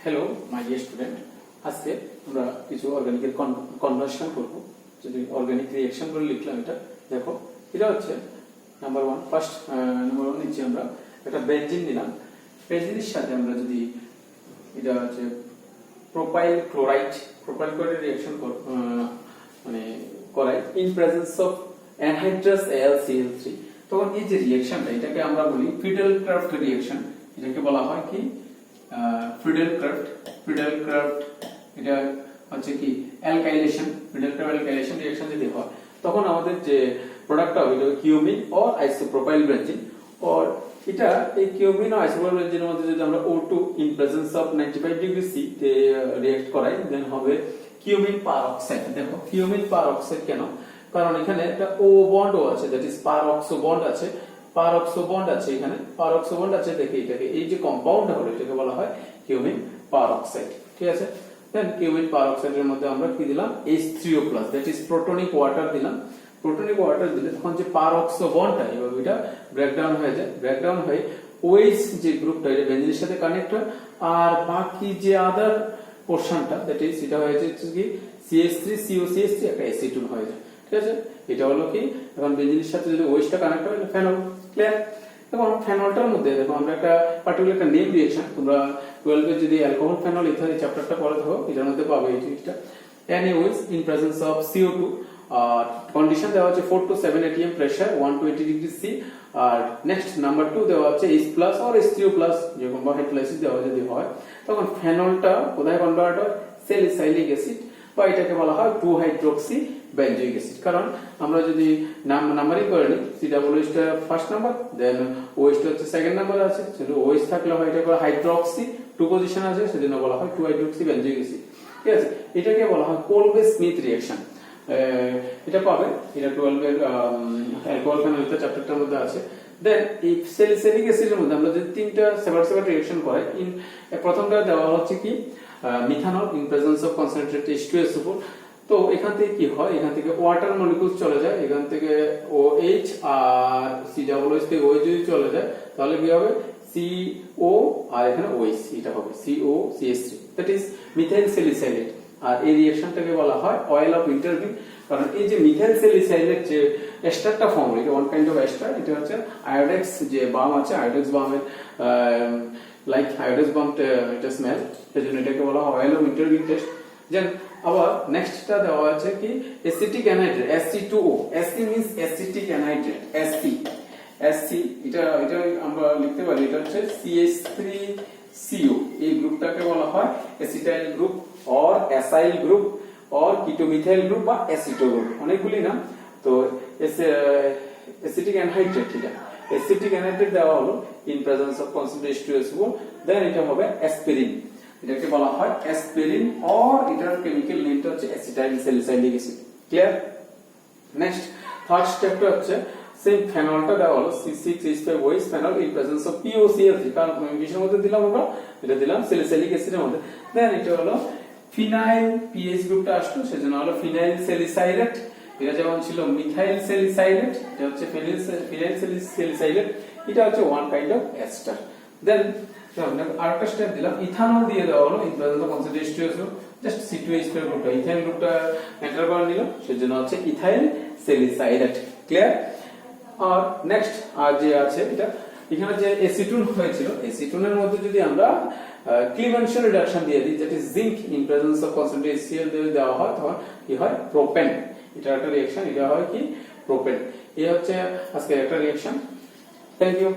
Hello my dear student, আজকে আমরা কিছু অর্গানিকের কনভার্সন করব। যদি অর্গানিক রিঅ্যাকশন করে লিখলাম, এটা দেখো, এটা হচ্ছে নাম্বার ওয়ান। নাম্বার ওয়ান নিচ্ছি আমরা একটা বেনজিন নিলাম। বেনজিনের সাথে আমরা যদি এটা হচ্ছে প্রোপাইল ক্লোরাইড রিঅ্যাকশন মানে করাই in presence of anhydrous AlCl3, তখন এই যে রিঅ্যাকশনটা, এটাকে আমরা বলি ফ্রিডেল-ক্রাফট রিঅ্যাকশন। এটাকে বলা হয় কি ফ্রিডেল-ক্রাফট। এটা হচ্ছে কি অ্যালকাইলেশন, ফ্রিডেল-ক্রাফট রিঅ্যাকশন যদি হয়, তখন আমাদের যে প্রোডাক্টটা হবে এটা কিউমিন অর আইসোপ্রোপাইল বেনজিন। আর এটা এই কিউমিন ও আইসোপ্রোপাইল বেনজিনের মধ্যে যদি আমরা O2 in presence of 95 degree C তে রিঅ্যাক্ট করাই, দেন হবে কিউমিন পারঅক্সাইড। দেখো কিউমিন পারঅক্সাইড কেন? কারণ এখানে একটা O বন্ড আছে, দ্যাট ইজ পারঅক্সো বন্ড আছে। এখানে পারঅক্সো বন্ড আছে। দেখে এটাকে এই যে কম্পাউন্ডটা হলো, এটাকে বলা হয় কিউমিন পারঅক্সাইড। ঠিক আছে, দেন কিউমিন পারঅক্সাইডের মধ্যে আমরা কি দিলাম? H3O+, দ্যাট ইজ প্রোটনিক ওয়াটার দিলাম। প্রোটনিক ওয়াটার দিলে তখন যে পারঅক্সো বন্ডটা এভাবে এটা ব্রেকডাউন হয়ে যায়। ব্রেকডাউন হয়ে OH যে গ্রুপটা এটা বেনজিনের সাথে কানেক্ট হয়, আর বাকি যে আদার পোরশনটা দ্যাট ইজ এটা হয়ে যায় কি CH3COCH3 একটা অ্যাসিটোন হয়ে যায়। ঠিক আছে, এটা হলো কি এখন বেনজিনের সাথে যদি OH টা কানেক্ট হয় ফেনল। ক্লিয়ার? এবং ফেনলটার মধ্যে দেখো আমরা একটা পার্টিকুলার একটা নেম রিঅ্যাকশন, তোমরা 12 এর যদি অ্যালকোহল ফেনল ইথার এই চ্যাপ্টারটা পড়ে থাকো, এটার মধ্যে পাবে এই জিনিসটা। NaOH in presence of CO2, আর কন্ডিশন দেওয়া আছে 4 to 7 atm pressure 120 degree C। আর নেক্সট নাম্বার 2 দেওয়া আছে H+ অর H3O+, যখন বা হাইড্রোলাইসিস দেওয়া যদি হয়, তখন ফেনলটা কোথায় কনভার্ট হয়? স্যালিসাইলিক অ্যাসিড, বা এটাকে বলা হয় 2-হাইড্রোক্সি বেনজোইক অ্যাসিড। কারণ আমরা যদি নাম্বারিং করে নিই, COOH টা ফার্স্ট নাম্বার, দেন OH টা হচ্ছে সেকেন্ড নাম্বার আছে, সেটা OH থাকলে হয় এটা বলা হাইড্রোক্সি, 2 পজিশন আছে, সেজন্য বলা হয় 2-হাইড্রোক্সি বেনজোইক অ্যাসিড। ঠিক আছে, এটাকে বলা হয় কোলবে-স্মিথ রিঅ্যাকশন। এটা পাবে, এটা 12 এর অ্যালকোহল ফেনল ইথার চ্যাপ্টারটার মধ্যে আছে। দেন এই স্যালিসাইলিক অ্যাসিডের মধ্যে আমরা যদি তিনটা সেপারেট রিঅ্যাকশন করাই, প্রথমটা দেওয়া হচ্ছে কি methanol in presence of concentrated H2SO4। তো এখান থেকে কি হয়? এখান থেকে ওয়াটার মলিকিউলস চলে যায়, এখান থেকে OH আর COOH থেকে OH যদি চলে যায়, তাহলে কি হবে? CO আর এখানে OH, এটা হবে COCH3, that is methyl salicylate. আর এই রিঅ্যাকশনটাকে বলা হয় অয়েল অফ ইন্টারভিউ। কারণ এই যে মিথাইল স্যালিসাইলেট যে এস্টারটা ফর্ম, এটা ওয়ান কাইন্ড অফ এস্টার। এটা হচ্ছে আয়োডেক্স যে বাম আছে, আয়োডেক্স বামের লাইক আয়োডেক্স বাম এটা স্মেল, সেজন্য এটাকে বলা হয় অয়েল অফ ইন্টারভিউ টেস্ট। দেন আবার নেক্সটটা দেওয়া আছে কি acetic anhydrate, Ac2O। Ac means acetic anhydrate, Sc এটা আমরা লিখতে পারি, এটা হচ্ছে CH3CO। এই গ্রুপটাকে বলা হয় acetyl group or acyl group or ketomethyl group বা অ্যাসিটো গ্রুপ, অনেকগুলি নাম। তো অ্যাসিটিক অ্যানহাইড্রেট, ঠিক আছে, অ্যাসিটিক অ্যানহাইড্রেট দেওয়া হলো in presence of concentrated H2SO4, দেন এটা হবে অ্যাসপিরিন। এটাকে বলা হয় অ্যাসপিরিন, অর এটার কেমিক্যাল নেমটা হচ্ছে acetyl salicylic acid. Clear? Next third স্টেপটা হচ্ছে সেম ফেনলটা দেওয়া হলো C6H5OH phenol in presence of POCl3, কারণ কিসের মধ্যে দিলাম আমরা? এটা দিলাম স্যালিসাইলিক অ্যাসিডের মধ্যে। দেন এটা হলো ফিনাইল, পিএইচ গ্রুপটা আসলো, সেজন্য হলো ফিনাইল স্যালিসাইলেট। এটা যেমন ছিল মিথাইল স্যালিসাইলেট, এটা হচ্ছে ফিনাইল স্যালিসাইলেট, এটা হচ্ছে ওয়ান কাইন্ড অফ এস্টার। দেন আরেকটা স্টেপ দিলাম, ইথানল দিয়ে দেওয়া হলো in presence of concentrated H2SO, just C2H5 গ্রুপটা ইথাইল গ্রুপটা এন্টার করে নিল, সেজন্য হচ্ছে ইথাইল স্যালিসাইলেট। ক্লিয়ার? আর নেক্সট আর যে আছে এটা, এখানে যে অ্যাসিটোন হয়েছিল, অ্যাসিটোনের মধ্যে যদি আমরা ক্লিভেনশন রিডাকশন দিয়ে দিই, যেটা zinc in presence of concentrated HCl দেওয়া হয়, তখন কি হয়? প্রোপেন। এটা একটা রিঅ্যাকশন, এটা হয় কি প্রোপেন। এই হচ্ছে আজকে একটা রিঅ্যাকশন। Thank you.